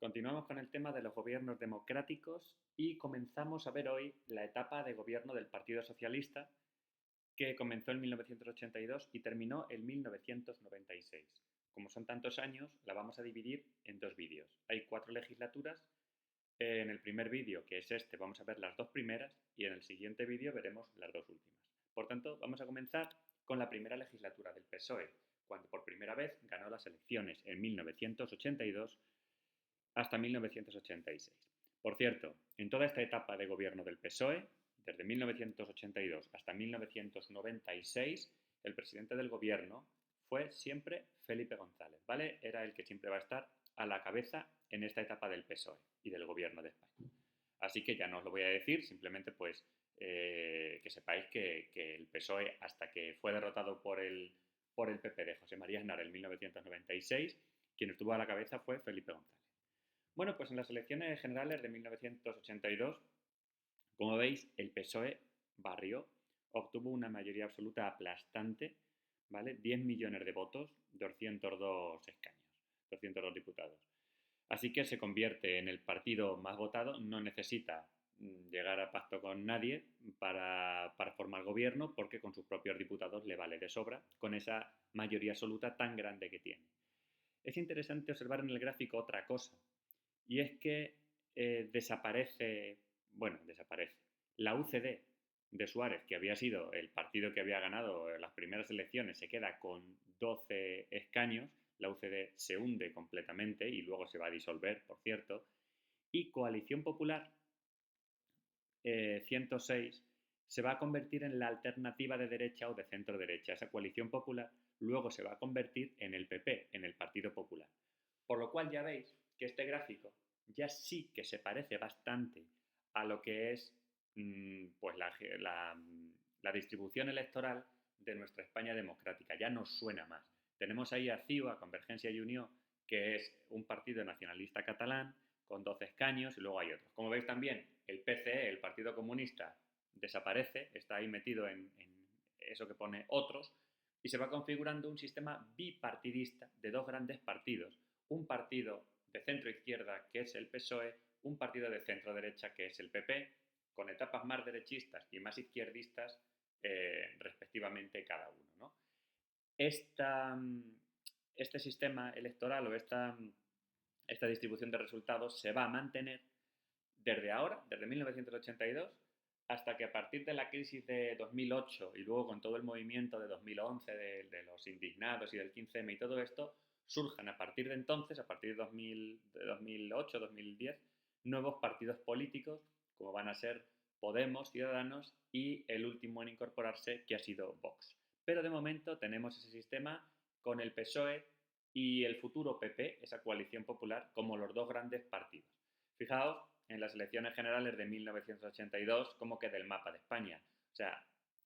Continuamos con el tema de los gobiernos democráticos y comenzamos a ver hoy la etapa de gobierno del Partido Socialista que comenzó en 1982 y terminó en 1996. Como son tantos años, la vamos a dividir en dos vídeos. Hay 4 legislaturas. En el primer vídeo, que es este, vamos a ver las dos primeras y en el siguiente vídeo veremos las dos últimas. Por tanto, vamos a comenzar con la primera legislatura del PSOE, cuando por primera vez ganó las elecciones en 1982 hasta 1986. Por cierto, en toda esta etapa de gobierno del PSOE, desde 1982 hasta 1996, el presidente del gobierno fue siempre Felipe González, ¿vale? Era el que siempre va a estar a la cabeza en esta etapa del PSOE y del gobierno de España. Así que ya no os lo voy a decir, simplemente pues que sepáis que el PSOE, hasta que fue derrotado por el PP de José María Aznar en 1996, quien estuvo a la cabeza fue Felipe González. Bueno, pues en las elecciones generales de 1982, como veis, el PSOE barrió, obtuvo una mayoría absoluta aplastante, ¿vale? 10 millones de votos, 202 escaños, 202 diputados. Así que se convierte en el partido más votado, no necesita llegar a pacto con nadie para formar gobierno, porque con sus propios diputados le vale de sobra, con esa mayoría absoluta tan grande que tiene. Es interesante observar en el gráfico otra cosa, y es que desaparece. La UCD de Suárez, que había sido el partido que había ganado las primeras elecciones, se queda con 12 escaños. La UCD se hunde completamente y luego se va a disolver, por cierto. Y Coalición Popular 106 se va a convertir en la alternativa de derecha o de centro derecha. Esa Coalición Popular luego se va a convertir en el PP, en el Partido Popular. Por lo cual ya veis que este gráfico ya sí que se parece bastante a lo que es pues la distribución electoral de nuestra España democrática. Ya nos suena más. Tenemos ahí a CiU, a Convergencia y Unió, que es un partido nacionalista catalán con 12 escaños, y luego hay otros. Como veis también, el PCE, el Partido Comunista, desaparece, está ahí metido en eso que pone otros, y se va configurando un sistema bipartidista de dos grandes partidos. Un partido de centro-izquierda, que es el PSOE, un partido de centro-derecha, que es el PP, con etapas más derechistas y más izquierdistas, respectivamente, cada uno, ¿no? Este sistema electoral o esta distribución de resultados se va a mantener desde ahora, desde 1982, hasta que a partir de la crisis de 2008 y luego con todo el movimiento de 2011, de los indignados y del 15M y todo esto, surjan a partir de entonces, a partir de 2008, 2010, nuevos partidos políticos, como van a ser Podemos, Ciudadanos y el último en incorporarse, que ha sido Vox. Pero de momento tenemos ese sistema con el PSOE y el futuro PP, esa coalición popular, como los dos grandes partidos. Fijaos en las elecciones generales de 1982 cómo queda el mapa de España. O sea,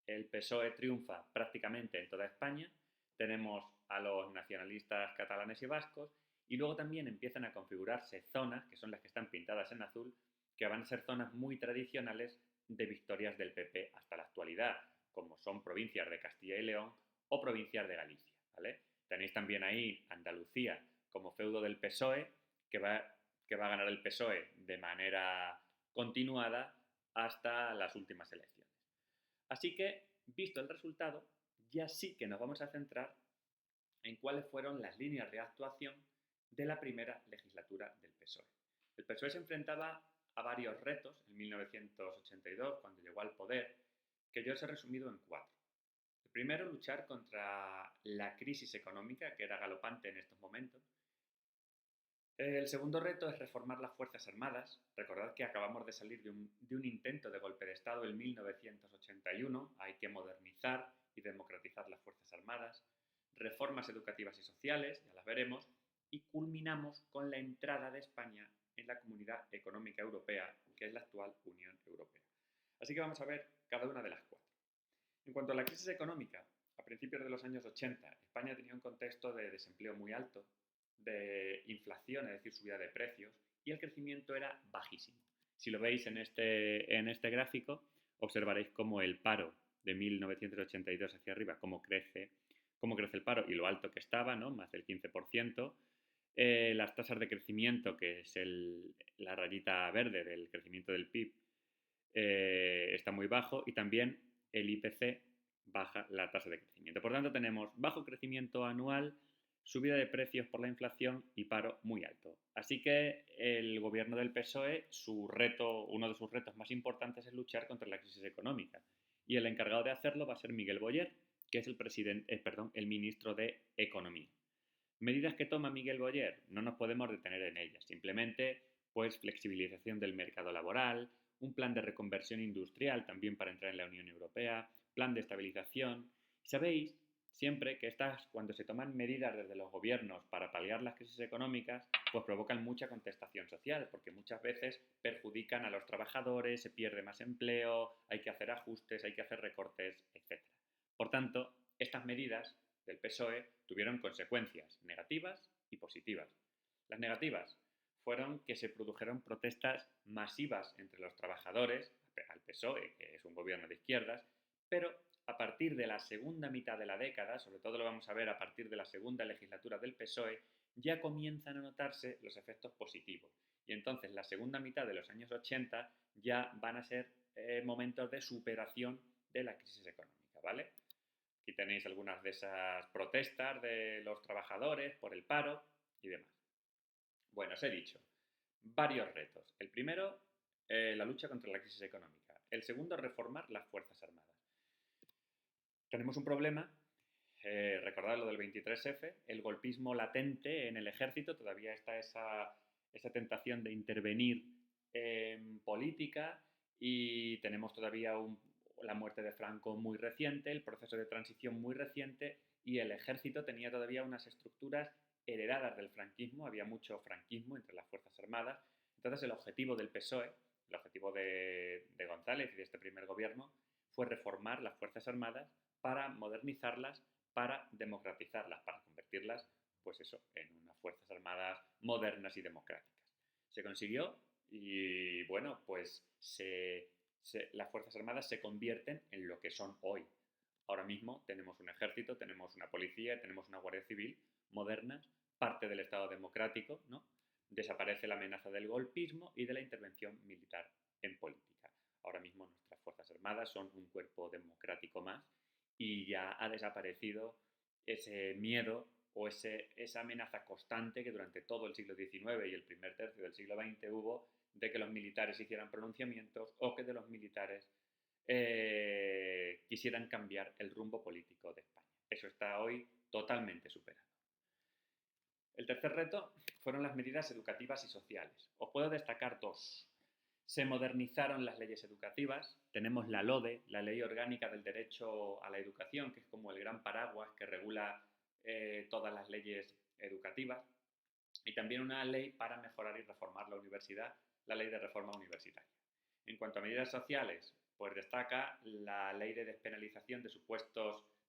el PSOE triunfa prácticamente en toda España, tenemos a los nacionalistas catalanes y vascos, y luego también empiezan a configurarse zonas, que son las que están pintadas en azul, que van a ser zonas muy tradicionales de victorias del PP hasta la actualidad, como son provincias de Castilla y León o provincias de Galicia, ¿vale? Tenéis también ahí Andalucía como feudo del PSOE, que va a ganar el PSOE de manera continuada hasta las últimas elecciones. Así que, visto el resultado, ya sí que nos vamos a centrar en cuáles fueron las líneas de actuación de la primera legislatura del PSOE. El PSOE se enfrentaba a varios retos en 1982, cuando llegó al poder, que yo os he resumido en 4. El primero, luchar contra la crisis económica, que era galopante en estos momentos. El segundo reto es reformar las Fuerzas Armadas. Recordad que acabamos de salir de un intento de golpe de Estado en 1981. Hay que modernizar y democratizar las Fuerzas Armadas. Reformas educativas y sociales, ya las veremos. Y culminamos con la entrada de España en la Comunidad Económica Europea, que es la actual Unión Europea. Así que vamos a ver cada una de las 4. En cuanto a la crisis económica, a principios de los años 80, España tenía un contexto de desempleo muy alto, de inflación, es decir, subida de precios, y el crecimiento era bajísimo. Si lo veis en este gráfico, observaréis cómo el paro de 1982 hacia arriba, cómo crece el paro y lo alto que estaba, ¿no? Más del 15%, Las tasas de crecimiento, que es la rayita verde del crecimiento del PIB, está muy bajo, y también el IPC baja la tasa de crecimiento. Por tanto, tenemos bajo crecimiento anual, subida de precios por la inflación y paro muy alto. Así que el gobierno del PSOE, uno de sus retos más importantes es luchar contra la crisis económica. Y el encargado de hacerlo va a ser Miguel Boyer, que es el ministro de Economía. Medidas que toma Miguel Boyer, no nos podemos detener en ellas. Simplemente, pues, flexibilización del mercado laboral, un plan de reconversión industrial también para entrar en la Unión Europea, plan de estabilización. Sabéis siempre que cuando se toman medidas desde los gobiernos para paliar las crisis económicas, pues provocan mucha contestación social, porque muchas veces perjudican a los trabajadores, se pierde más empleo, hay que hacer ajustes, hay que hacer recortes, etc. Por tanto, estas medidas del PSOE tuvieron consecuencias negativas y positivas. Las negativas fueron que se produjeron protestas masivas entre los trabajadores al PSOE, que es un gobierno de izquierdas, pero a partir de la segunda mitad de la década, sobre todo lo vamos a ver a partir de la segunda legislatura del PSOE, ya comienzan a notarse los efectos positivos. Y entonces la segunda mitad de los años 80 ya van a ser momentos de superación de la crisis económica, ¿vale? Aquí tenéis algunas de esas protestas de los trabajadores por el paro y demás. Bueno, os he dicho, varios retos. El primero, la lucha contra la crisis económica. El segundo, reformar las Fuerzas Armadas. Tenemos un problema, recordad lo del 23F, el golpismo latente en el ejército, todavía está esa tentación de intervenir en política, y tenemos todavía la muerte de Franco muy reciente, el proceso de transición muy reciente, y el ejército tenía todavía unas estructuras heredadas del franquismo, había mucho franquismo entre las Fuerzas Armadas. Entonces el objetivo del PSOE, el objetivo de González y de este primer gobierno, fue reformar las Fuerzas Armadas para modernizarlas, para democratizarlas, para convertirlas, pues eso, en unas Fuerzas Armadas modernas y democráticas. Se consiguió y, bueno, pues las Fuerzas Armadas se convierten en lo que son hoy. Ahora mismo tenemos un ejército, tenemos una policía, tenemos una guardia civil modernas, parte del Estado democrático, ¿no? Desaparece la amenaza del golpismo y de la intervención militar en política. Ahora mismo nuestras Fuerzas Armadas son un cuerpo democrático más, y ya ha desaparecido ese miedo o esa amenaza constante que durante todo el siglo XIX y el primer tercio del siglo XX hubo, de que los militares hicieran pronunciamientos o que de los militares quisieran cambiar el rumbo político de España. Eso está hoy totalmente superado. El tercer reto fueron las medidas educativas y sociales. Os puedo destacar dos. Se modernizaron las leyes educativas. Tenemos la LODE, la Ley Orgánica del Derecho a la Educación, que es como el gran paraguas que regula todas las leyes educativas. Y también una ley para mejorar y reformar la universidad, la Ley de Reforma Universitaria. En cuanto a medidas sociales, pues destaca la Ley de Despenalización de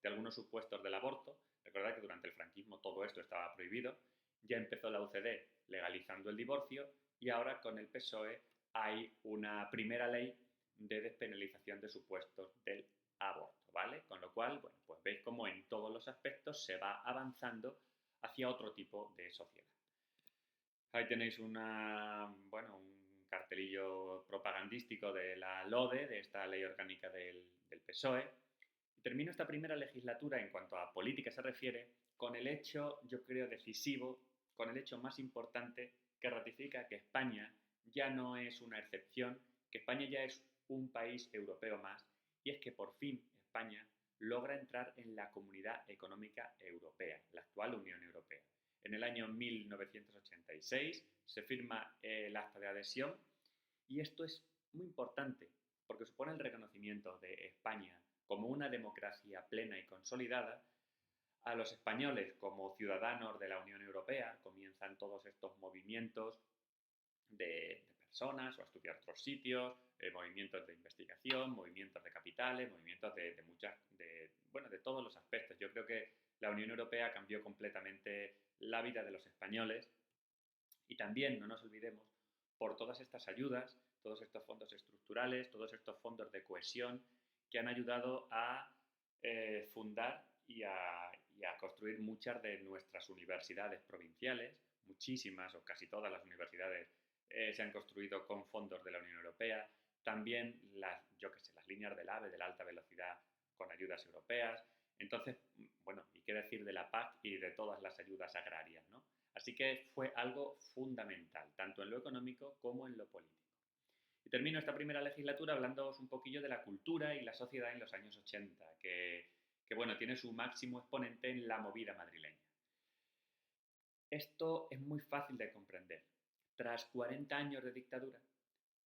algunos supuestos del aborto. Recordad que durante el franquismo todo esto estaba prohibido. Ya empezó la UCD legalizando el divorcio, y ahora con el PSOE hay una primera ley de despenalización de supuestos del aborto, ¿vale? Con lo cual, bueno, pues veis cómo en todos los aspectos se va avanzando hacia otro tipo de sociedad. Ahí tenéis un cartelillo propagandístico de la LODE, de esta ley orgánica del PSOE. Y termino esta primera legislatura, en cuanto a política se refiere, con el hecho, yo creo, decisivo, con el hecho más importante, que ratifica que España ya no es una excepción, que España ya es un país europeo más, y es que por fin España logra entrar en la Comunidad Económica Europea, la actual Unión Europea. En el año 1986 se firma el acta de adhesión, y esto es muy importante porque supone el reconocimiento de España como una democracia plena y consolidada. A los españoles como ciudadanos de la Unión Europea comienzan todos estos movimientos de personas o a estudiar otros sitios, movimientos de investigación, movimientos de capitales, movimientos de todos los aspectos. Yo creo que la Unión Europea cambió completamente la vida de los españoles, y también, no nos olvidemos, por todas estas ayudas, todos estos fondos estructurales, todos estos fondos de cohesión que han ayudado a fundar y a construir muchas de nuestras universidades provinciales, muchísimas o casi todas las universidades se han construido con fondos de la Unión Europea. También yo qué sé, las líneas del AVE, de la alta velocidad, con ayudas europeas. Entonces, bueno, y qué decir de la PAC y de todas las ayudas agrarias, ¿no? Así que fue algo fundamental, tanto en lo económico como en lo político. Y termino esta primera legislatura hablándoos un poquillo de la cultura y la sociedad en los años 80, que bueno, tiene su máximo exponente en la movida madrileña. Esto es muy fácil de comprender. Tras 40 años de dictadura,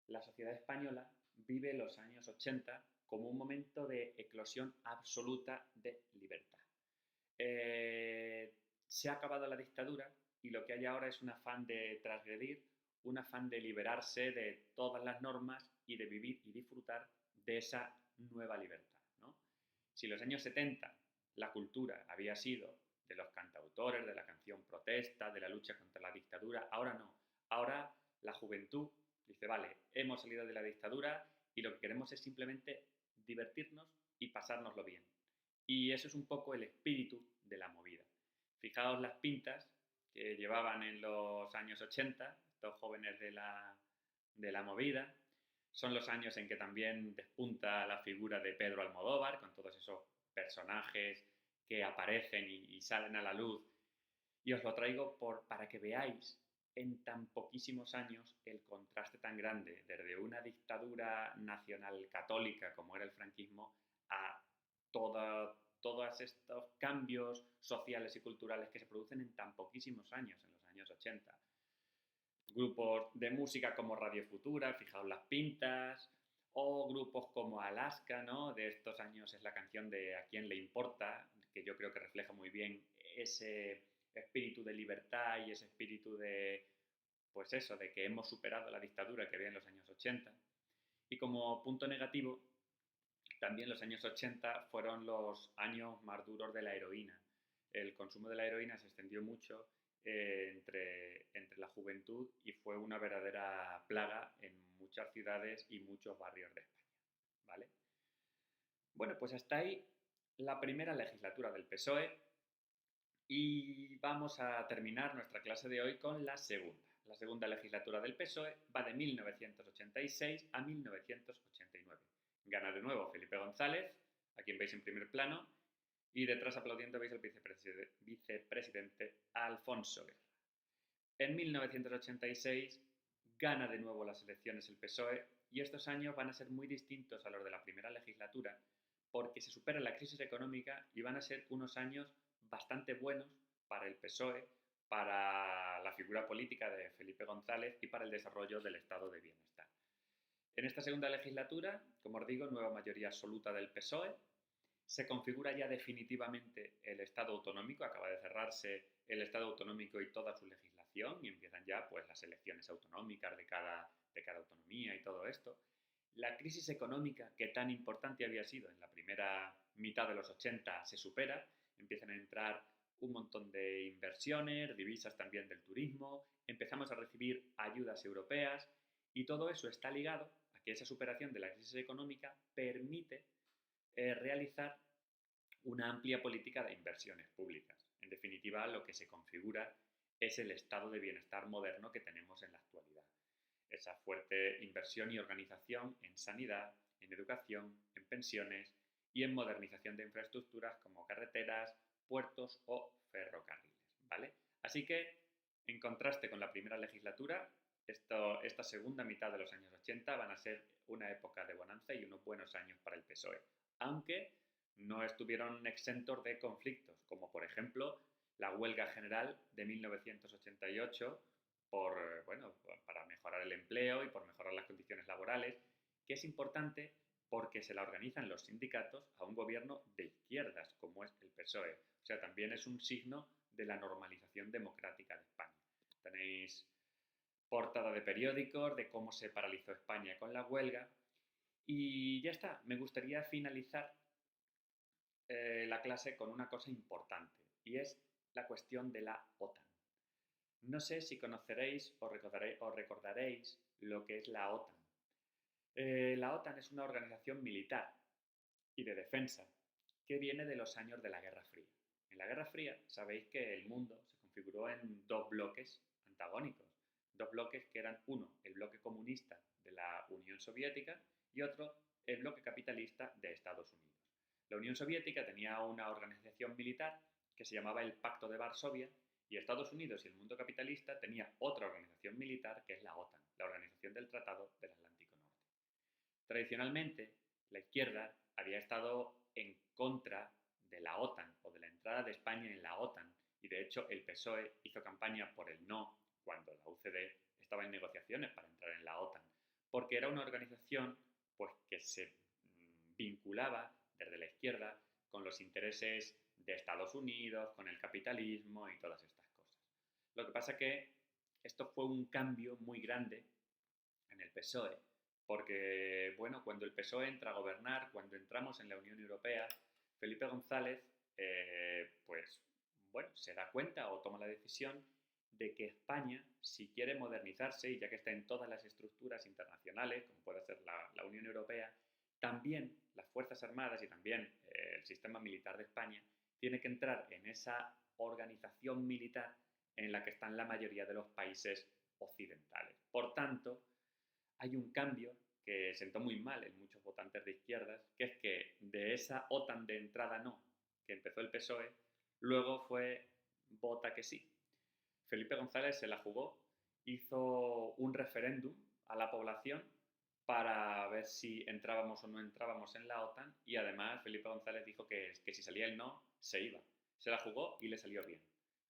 la sociedad española vive los años 80 como un momento de eclosión absoluta de libertad. Se ha acabado la dictadura y lo que hay ahora es un afán de transgredir, un afán de liberarse de todas las normas y de vivir y disfrutar de esa nueva libertad, ¿no? Si los años 70 la cultura había sido de los cantautores, de la canción protesta, de la lucha contra la dictadura, ahora no. Ahora la juventud dice, vale, hemos salido de la dictadura y lo que queremos es simplemente divertirnos y pasárnoslo bien. Y eso es un poco el espíritu de la movida. Fijaos las pintas que llevaban en los años 80 estos jóvenes de la movida. Son los años en que también despunta la figura de Pedro Almodóvar, con todos esos personajes que aparecen y salen a la luz. Y os lo traigo para que veáis en tan poquísimos años el contraste tan grande desde una dictadura nacional católica como era el franquismo a todos estos cambios sociales y culturales que se producen en tan poquísimos años, en los años 80. Grupos de música como Radio Futura, fijaos las pintas, o grupos como Alaska, ¿no? De estos años es la canción de A quién le importa, que yo creo que refleja muy bien ese espíritu de libertad y ese espíritu de, pues eso, de que hemos superado la dictadura que había en los años 80. Y como punto negativo, también los años 80 fueron los años más duros de la heroína. El consumo de la heroína se extendió mucho entre la juventud y fue una verdadera plaga en muchas ciudades y muchos barrios de España, ¿vale? Bueno, pues hasta ahí la primera legislatura del PSOE y vamos a terminar nuestra clase de hoy con la segunda. La segunda legislatura del PSOE va de 1986 a 1989. Gana de nuevo Felipe González, a quien veis en primer plano, y detrás aplaudiendo veis al vicepresidente Alfonso Guerra. En 1986 gana de nuevo las elecciones el PSOE y estos años van a ser muy distintos a los de la primera legislatura porque se supera la crisis económica y van a ser unos años bastante buenos para el PSOE, para la figura política de Felipe González y para el desarrollo del estado de bienestar. En esta segunda legislatura, como os digo, nueva mayoría absoluta del PSOE, se configura ya definitivamente el Estado autonómico, acaba de cerrarse el Estado autonómico y toda su legislación y empiezan ya pues las elecciones autonómicas de cada autonomía y todo esto. La crisis económica que tan importante había sido en la primera mitad de los 80 se supera, empiezan a entrar un montón de inversiones, divisas también del turismo, empezamos a recibir ayudas europeas y todo eso está ligado a que esa superación de la crisis económica permite realizar una amplia política de inversiones públicas. En definitiva, lo que se configura es el estado de bienestar moderno que tenemos en la actualidad. Esa fuerte inversión y organización en sanidad, en educación, en pensiones y en modernización de infraestructuras como carreteras, puertos o ferrocarriles, ¿vale? Así que, en contraste con la primera legislatura, esta segunda mitad de los años 80 van a ser una época de bonanza y unos buenos años para el PSOE, aunque no estuvieron exentos de conflictos, como por ejemplo la huelga general de 1988 para mejorar el empleo y por mejorar las condiciones laborales, que es importante porque se la organizan los sindicatos a un gobierno de izquierdas, como es el PSOE. O sea, también es un signo de la normalización democrática de España. Tenéis portada de periódicos de cómo se paralizó España con la huelga. Y ya está, me gustaría finalizar la clase con una cosa importante, y es la cuestión de la OTAN. No sé si conoceréis o recordaréis lo que es la OTAN. La OTAN es una organización militar y de defensa que viene de los años de la Guerra Fría. En la Guerra Fría sabéis que el mundo se configuró en dos bloques antagónicos. Dos bloques que eran uno, el bloque comunista de la Unión Soviética y otro, el bloque capitalista de Estados Unidos. La Unión Soviética tenía una organización militar que se llamaba el Pacto de Varsovia y Estados Unidos y el mundo capitalista tenía otra organización militar que es la OTAN, la Organización del Tratado del Atlántico Norte. Tradicionalmente, la izquierda había estado en contra de la OTAN o de la entrada de España en la OTAN y de hecho el PSOE hizo campaña por el no cuando la UCD estaba en negociaciones para entrar en la OTAN, porque era una organización pues, que se vinculaba desde la izquierda con los intereses de Estados Unidos, con el capitalismo y todas estas cosas. Lo que pasa que esto fue un cambio muy grande en el PSOE, porque, bueno, cuando el PSOE entra a gobernar, cuando entramos en la Unión Europea, Felipe González, pues, bueno, se da cuenta o toma la decisión de que España, si quiere modernizarse, y ya que está en todas las estructuras internacionales, como puede ser la Unión Europea, también las Fuerzas Armadas y también el sistema militar de España tiene que entrar en esa organización militar en la que están la mayoría de los países occidentales. Por tanto, hay un cambio que sentó muy mal en muchos votantes de izquierdas, que es que de esa OTAN de entrada no, que empezó el PSOE, luego fue vota que sí. Felipe González se la jugó, hizo un referéndum a la población para ver si entrábamos o no entrábamos en la OTAN y además Felipe González dijo que si salía el no, se iba. Se la jugó y le salió bien.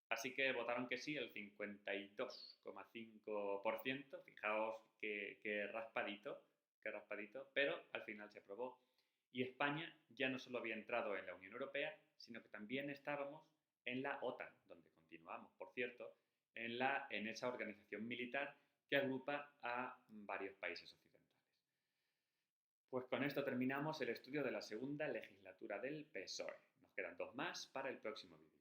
Así que votaron que sí el 52,5%, fijaos que raspadito, pero al final se aprobó. Y España ya no solo había entrado en la Unión Europea, sino que también estábamos en la OTAN, donde continuamos, por cierto, en esa organización militar que agrupa a varios países occidentales. Pues con esto terminamos el estudio de la segunda legislatura del PSOE. Nos quedan dos más para el próximo vídeo.